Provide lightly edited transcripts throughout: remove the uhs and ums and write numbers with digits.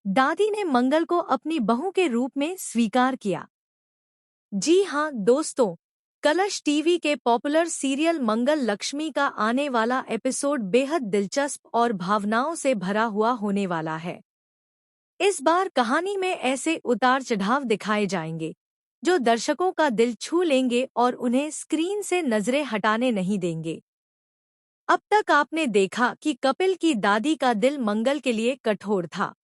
दादी ने मंगल को अपनी बहू के रूप में स्वीकार किया। जी हाँ दोस्तों, कलश टीवी के पॉपुलर सीरियल मंगल लक्ष्मी का आने वाला एपिसोड बेहद दिलचस्प और भावनाओं से भरा हुआ होने वाला है। इस बार कहानी में ऐसे उतार चढ़ाव दिखाए जाएंगे जो दर्शकों का दिल छू लेंगे और उन्हें स्क्रीन से नजरें हटाने नहीं देंगे। अब तक आपने देखा कि कपिल की दादी का दिल मंगल के लिए कठोर था।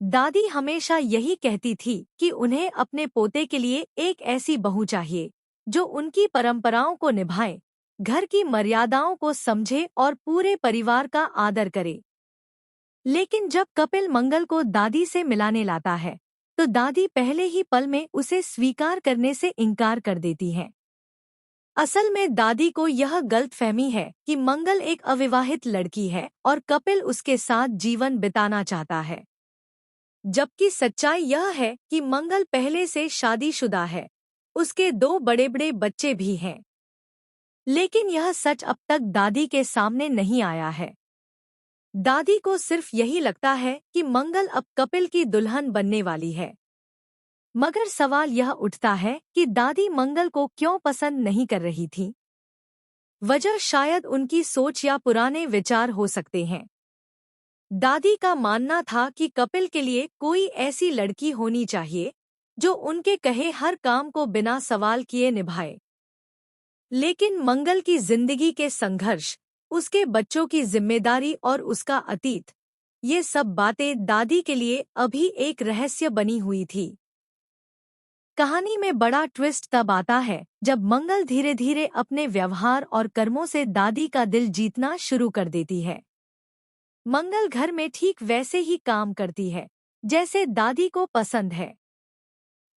दादी हमेशा यही कहती थी कि उन्हें अपने पोते के लिए एक ऐसी बहू चाहिए जो उनकी परंपराओं को निभाए, घर की मर्यादाओं को समझे और पूरे परिवार का आदर करे। लेकिन जब कपिल मंगल को दादी से मिलाने लाता है, तो दादी पहले ही पल में उसे स्वीकार करने से इनकार कर देती है। असल में दादी को यह गलतफहमी है कि मंगल एक अविवाहित लड़की है और कपिल उसके साथ जीवन बिताना चाहता है, जबकि सच्चाई यह है कि मंगल पहले से शादीशुदा है। उसके दो बड़े बड़े बच्चे भी हैं। लेकिन यह सच अब तक दादी के सामने नहीं आया है। दादी को सिर्फ यही लगता है कि मंगल अब कपिल की दुल्हन बनने वाली है। मगर सवाल यह उठता है कि दादी मंगल को क्यों पसंद नहीं कर रही थी। वजह शायद उनकी सोच या पुराने विचार हो सकते हैं। दादी का मानना था कि कपिल के लिए कोई ऐसी लड़की होनी चाहिए जो उनके कहे हर काम को बिना सवाल किए निभाए। लेकिन मंगल की जिंदगी के संघर्ष, उसके बच्चों की जिम्मेदारी और उसका अतीत, ये सब बातें दादी के लिए अभी एक रहस्य बनी हुई थी। कहानी में बड़ा ट्विस्ट तब आता है जब मंगल धीरे धीरे अपने व्यवहार और कर्मों से दादी का दिल जीतना शुरू कर देती है। मंगल घर में ठीक वैसे ही काम करती है जैसे दादी को पसंद है।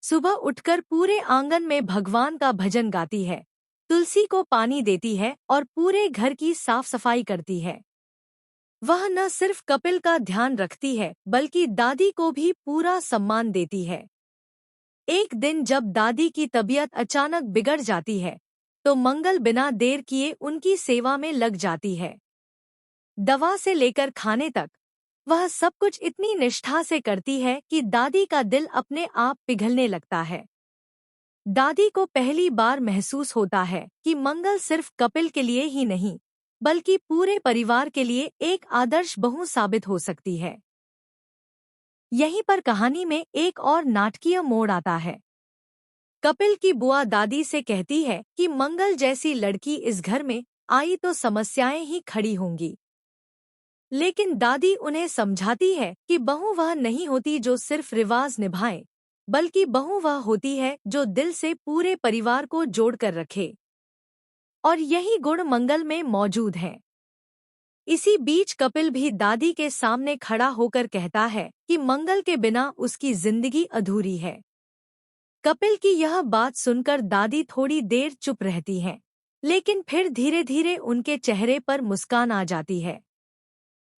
सुबह उठकर पूरे आंगन में भगवान का भजन गाती है, तुलसी को पानी देती है और पूरे घर की साफ सफाई करती है। वह न सिर्फ कपिल का ध्यान रखती है बल्कि दादी को भी पूरा सम्मान देती है। एक दिन जब दादी की तबीयत अचानक बिगड़ जाती है, तो मंगल बिना देर किए उनकी सेवा में लग जाती है। दवा से लेकर खाने तक वह सब कुछ इतनी निष्ठा से करती है कि दादी का दिल अपने आप पिघलने लगता है। दादी को पहली बार महसूस होता है कि मंगल सिर्फ कपिल के लिए ही नहीं, बल्कि पूरे परिवार के लिए एक आदर्श बहू साबित हो सकती है। यहीं पर कहानी में एक और नाटकीय मोड़ आता है। कपिल की बुआ दादी से कहती है कि मंगल जैसी लड़की इस घर में आई तो समस्याएं ही खड़ी होंगी। लेकिन दादी उन्हें समझाती है कि बहू वह नहीं होती जो सिर्फ रिवाज निभाए, बल्कि बहू वह होती है जो दिल से पूरे परिवार को जोड़कर रखे। और यही गुण मंगल में मौजूद है। इसी बीच कपिल भी दादी के सामने खड़ा होकर कहता है कि मंगल के बिना उसकी जिंदगी अधूरी है। कपिल की यह बात सुनकर दादी थोड़ी देर चुप रहती हैं, लेकिन फिर धीरे धीरे उनके चेहरे पर मुस्कान आ जाती है।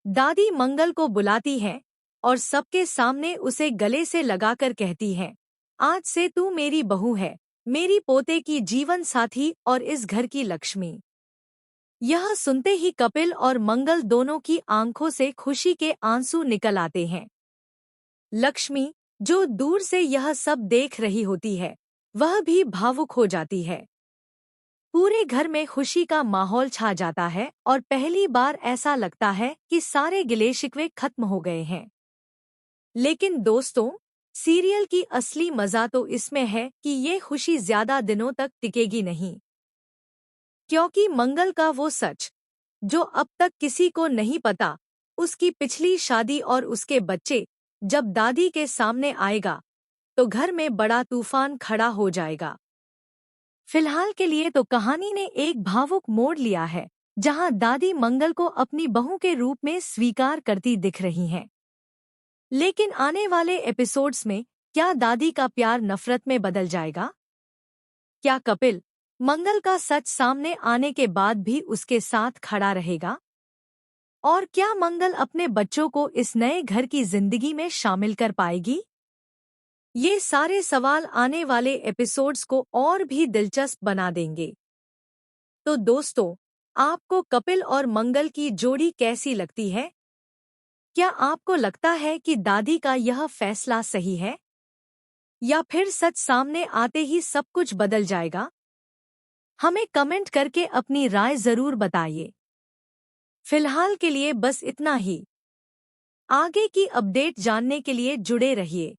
दादी मंगल को बुलाती है और सबके सामने उसे गले से लगाकर कहती है, आज से तू मेरी बहू है, मेरी पोते की जीवन साथी और इस घर की लक्ष्मी। यह सुनते ही कपिल और मंगल दोनों की आंखों से खुशी के आंसू निकल आते हैं। लक्ष्मी, जो दूर से यह सब देख रही होती है, वह भी भावुक हो जाती है। पूरे घर में खुशी का माहौल छा जाता है और पहली बार ऐसा लगता है कि सारे गिले शिकवे खत्म हो गए हैं। लेकिन दोस्तों, सीरियल की असली मजा तो इसमें है कि ये खुशी ज्यादा दिनों तक टिकेगी नहीं। क्योंकि मंगल का वो सच जो अब तक किसी को नहीं पता, उसकी पिछली शादी और उसके बच्चे, जब दादी के सामने आएगा तो घर में बड़ा तूफान खड़ा हो जाएगा। फिलहाल के लिए तो कहानी ने एक भावुक मोड़ लिया है, जहां दादी मंगल को अपनी बहू के रूप में स्वीकार करती दिख रही हैं। लेकिन आने वाले एपिसोड्स में क्या दादी का प्यार नफरत में बदल जाएगा? क्या कपिल मंगल का सच सामने आने के बाद भी उसके साथ खड़ा रहेगा? और क्या मंगल अपने बच्चों को इस नए घर की जिंदगी में शामिल कर पाएगी? ये सारे सवाल आने वाले एपिसोड्स को और भी दिलचस्प बना देंगे। तो दोस्तों, आपको कपिल और मंगल की जोड़ी कैसी लगती है? क्या आपको लगता है कि दादी का यह फैसला सही है, या फिर सच सामने आते ही सब कुछ बदल जाएगा? हमें कमेंट करके अपनी राय जरूर बताइए। फिलहाल के लिए बस इतना ही। आगे की अपडेट जानने के लिए जुड़े रहिए।